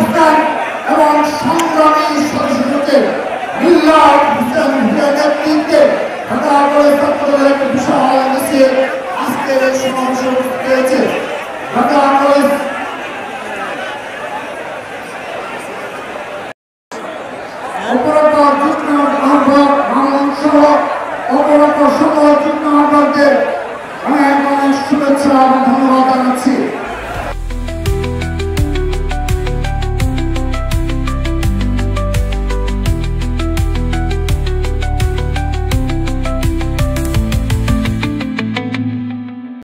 অবস্থান এবং সংগ্রামী সদস্যকে মিল্লাত হোসেন ভূঁইয়ার নেতৃত্বে ঢাকা কলেজ ছাত্রদলের একটা বিশাল মিছিল আজকের এই সমাবেশে উপস্থিত হয়েছে। ঢাকা কলেজ